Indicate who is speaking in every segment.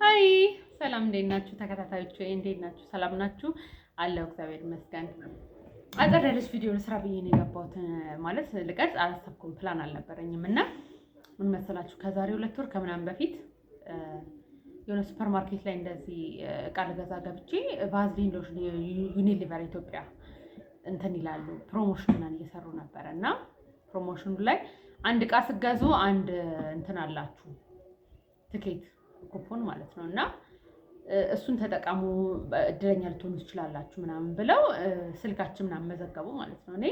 Speaker 1: ሃይ ሰላም እንዴት ናችሁ? ተከታታዮች እንዴት ናችሁ? ሰላም ናችሁ? አለው እግዚአብሔር ይመስገን። አጠር ያለች ቪዲዮ ልስራ ብዬ ነው የገባሁት። ማለት ልቀርጽ አላሰብኩም፣ ፕላን አልነበረኝም እና ምን መሰላችሁ ከዛሬ 2 ወር ከምናምን በፊት የሆነ ሱፐር ማርኬት ላይ እንደዚህ እቃ ልገዛ ገብቼ ቫዝሊን ሎሽን ዩኒሊቨር ኢትዮጵያ እንትን ይላሉ ፕሮሞሽን እየሰሩ ነበር እና ፕሮሞሽኑ ላይ አንድ እቃ ስገዙ አንድ እንትን አላችሁ ትኬት ኩፖን ማለት ነው እና እሱን ተጠቀሙ እድለኛ ልትሆኑ ትችላላችሁ ምናምን ብለው ስልካችን ምናምን መዘገቡ ማለት ነው። እኔ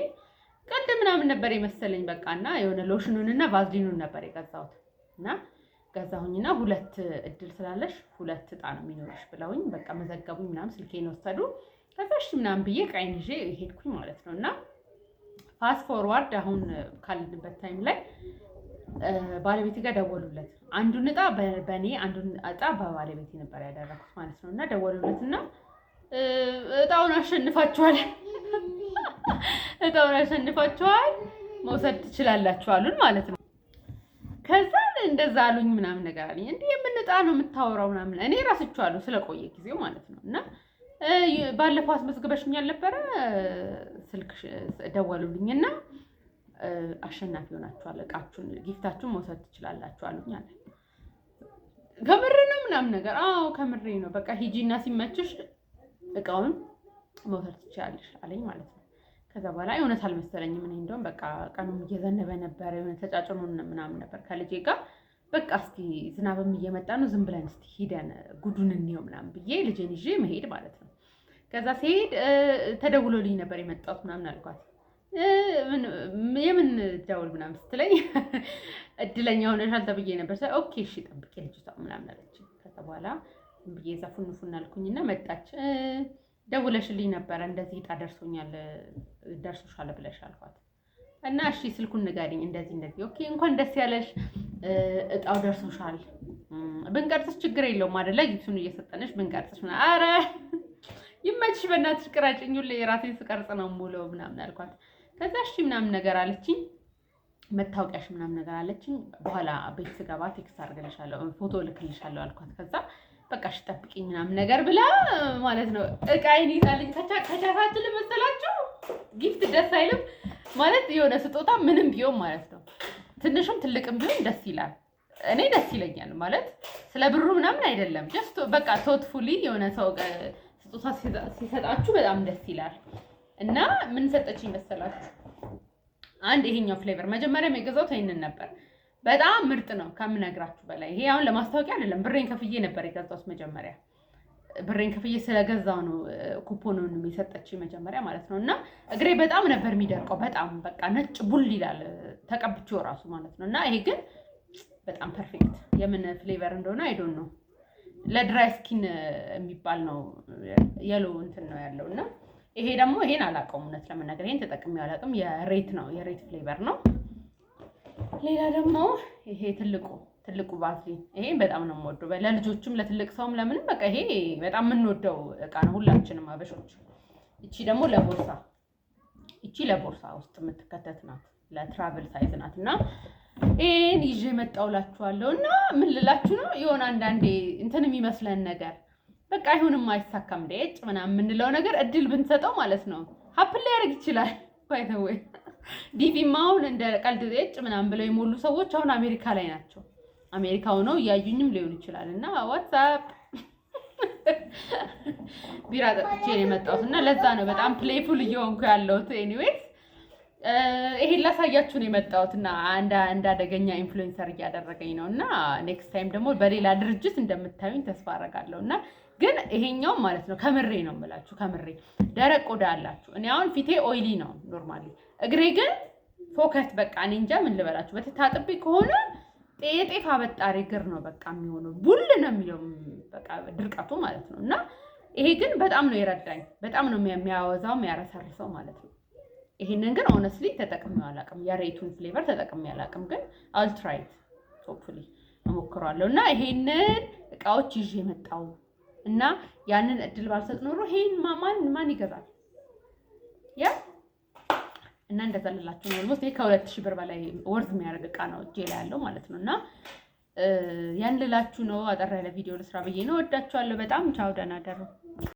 Speaker 1: ቀልድ ምናምን ነበር የመሰለኝ በቃና የሆነ ሎሽኑንና ቫዝሊኑን ነበር የገዛሁት እና ገዛሁኝና 2 እድል ስላለሽ 2 እጣ ነው የሚኖርሽ ብለውኝ በቃ መዘገቡኝ ምናምን ስልኬን ወሰዱ። ከዛሽ ምናምን ብዬ ቃይን ይዤ ሄድኩኝ ማለት ነው እና ፋስት ፎርዋርድ አሁን ካልንበት ታይም ላይ ባለቤቴ ጋር ደወሉለት። አንዱን እጣ በእኔ አንዱን እጣ በባለቤቴ ነበር ያደረኩት ማለት ነው እና ደወሉለትና እጣውን አሸንፋችኋል እጣውን አሸንፋችኋል መውሰድ ትችላላችሁ አሉን ማለት ነው። ከዛ እንደዛ አሉኝ ምናምን ነገር አለኝ። እንዴ ምን እጣ ነው የምታወራው ምናምን እኔ ራስቻለሁ ስለቆየ ጊዜው ማለት ነው እና ባለፈው አስመዝግበሽኛል ነበረ ስልክ ደወሉልኝና አሸናፊ ሆናችኋል እቃችሁን ጊፍታችሁን መውሰድ ትችላላችሁ አሉኝ አለ። ከምሬ ነው ምናምን ነገር አዎ ከምሬ ነው በቃ ሂጂና ሲመችሽ እቃውን መውሰድ ትችላለሽ አለኝ ማለት ነው። ከዛ በኋላ እውነት አልመሰለኝም። እኔ እንደውም በቃ ቀኑም እየዘነበ ነበር የሆነ ተጫጭኖን ምናምን ነበር ከልጄ ጋር በቃ እስቲ ዝናብም እየመጣ ነው ዝም ብለን እስቲ ሂደን ጉዱን እንየው ምናምን ብዬ ልጄን ይዤ መሄድ ማለት ነው። ከዛ ሲሄድ ተደውሎልኝ ነበር የመጣሁት ምናምን አልኳት። የምን ደውል ምናምን ስትለኝ እድለኛ ሆነሻል ተብዬ ነበር። ኦኬ እሺ ጠብቄ ልጅቷ ምናምን አለች። ከዛ በኋላ ብዬ ዛፉን አልኩኝና መጣች። ደውለሽልኝ ነበረ እንደዚህ እጣ ደርሶኛል ደርሶሻል ብለሽ አልኳት እና እሺ ስልኩን ንገሪኝ እንደዚህ ኦኬ እንኳን ደስ ያለሽ እጣው ደርሶሻል ብንቀርጽሽ ችግር የለውም አይደለ ጊፍቱን እየሰጠነሽ ብንቀርጽሽ ምናምን ኧረ ይመችሽ በእናትሽ ቅራጭኝ ላይ የራሴን ስቀርጽ ነው ሙሉ ምናምን አልኳት። ከዛ እሺ ምናምን ነገር አለችኝ መታወቂያሽ ምናምን ነገር አለችኝ። በኋላ ቤት ስገባ ቴክስት አድርግልሻለሁ ፎቶ ልክልሻለሁ አልኳት። ከዛ በቃ እሺ ጠብቂኝ ምናምን ነገር ብላ ማለት ነው እቃዬን ይዛልኝ ከቻታችን መሰላችሁ ጊፍት ደስ አይልም ማለት የሆነ ስጦታ ምንም ቢሆን ማለት ነው ትንሽም ትልቅም ቢሆን ደስ ይላል። እኔ ደስ ይለኛል ማለት ስለ ብሩ ምናምን አይደለም ጀስት በቃ ቶትፉሊ የሆነ ሰው ስጦታ ሲሰጣችሁ በጣም ደስ ይላል። እና ምን ሰጠችኝ መሰላችሁ አንድ ይሄኛው ፍሌቨር መጀመሪያም የገዛሁት ይሄንን ነበር። በጣም ምርጥ ነው ከምነግራችሁ በላይ። ይሄ አሁን ለማስታወቂያ አይደለም ብሬን ከፍዬ ነበር የገዛሁት መጀመሪያ ብሬን ከፍዬ ስለገዛው ነው ኩፖኑን የሰጠችኝ መጀመሪያ ማለት ነው። እና እግሬ በጣም ነበር የሚደርቀው በጣም በቃ ነጭ ቡል ይላል ተቀብቼው ራሱ ማለት ነው። እና ይሄ ግን በጣም ፐርፌክት የምን ፍሌቨር እንደሆነ አይ ዶንት ኖ ለድራይ ስኪን የሚባል ነው የሎ እንትን ነው ያለው። እና ይሄ ደግሞ ይሄን አላውቀውም እውነት ለመናገር ይሄን ተጠቅሜው አላውቅም። የሬት ነው የሬት ፍሌቨር ነው። ሌላ ደግሞ ይሄ ትልቁ ቫዝሊን ይሄን በጣም ነው የምወደው ለልጆችም ለትልቅ ሰውም ለምንም በቃ ይሄ በጣም የምንወደው እቃ ነው ሁላችንም አበሾች። እቺ ደግሞ ለቦርሳ ውስጥ የምትከተት ናት ለትራቨል ሳይዝ ናት። እና ይሄን ይዤ መጣውላችኋለሁ። እና ምን ልላችሁ ነው የሆነ አንዳንዴ እንትን የሚመስለን ነገር በቃ አይሆንም አይሳካም ደጭ ምናምን የምንለው ነገር እድል ብንሰጠው ማለት ነው ሀፕን ሊያደርግ ይችላል። ባይ ዘ ወይ ዲቪም አሁን እንደ ቀልድ ደጭ ምናምን ብለው የሞሉ ሰዎች አሁን አሜሪካ ላይ ናቸው። አሜሪካ ሆነው እያዩኝም ሊሆን ይችላል። እና ዋትስአፕ ቢራ ጠጥቼ ነው የመጣሁት እና ለዛ ነው በጣም ፕሌይፉል እየሆንኩ ያለሁት። ኤኒዌይስ ይሄን ላሳያችሁ ነው የመጣሁት እና እንዳደገኛ ኢንፍሉዌንሰር እያደረገኝ ነው። እና ኔክስት ታይም ደግሞ በሌላ ድርጅት እንደምታዩኝ ተስፋ አደርጋለሁ። እና ግን ይሄኛው ማለት ነው ከምሬ ነው የምላችሁ ከምሬ ደረቅ ቆዳ አላችሁ። እኔ አሁን ፊቴ ኦይሊ ነው ኖርማሊ፣ እግሬ ግን ፎከት በቃ እኔ እንጃ ምን ልበላችሁ በተታጥቤ ከሆነ ጤፍ አበጣሪ እግር ነው በቃ የሚሆነው ቡል ነው የሚለው በቃ ድርቀቱ ማለት ነው። እና ይሄ ግን በጣም ነው የረዳኝ በጣም ነው የሚያወዛው የሚያረሰርሰው ማለት ነው። ይሄንን ግን ኦነስትሊ ተጠቅሜው አላውቅም የሬቱን ፍሌቨር ተጠቅሜው አላውቅም። ግን አልትራይት ሆፕፉሊ እሞክራለሁ። እና ይሄንን እቃዎች ይዤ መጣሁ እና ያንን እድል ባልሰጥ ኖሮ ይሄን ማን ይገዛል ያ እና እንደዛ ልላችሁ ነው። ኦልሞስት ከ2000 ብር በላይ ወርዝ የሚያደርግ እቃ ነው እጄ ላይ ያለው ማለት ነው። እና ያን ልላችሁ ነው። አጠር ያለ ቪዲዮ ልስራ ብዬ ነው። ወዳችኋለሁ በጣም ቻው፣ ደህና ደሩ።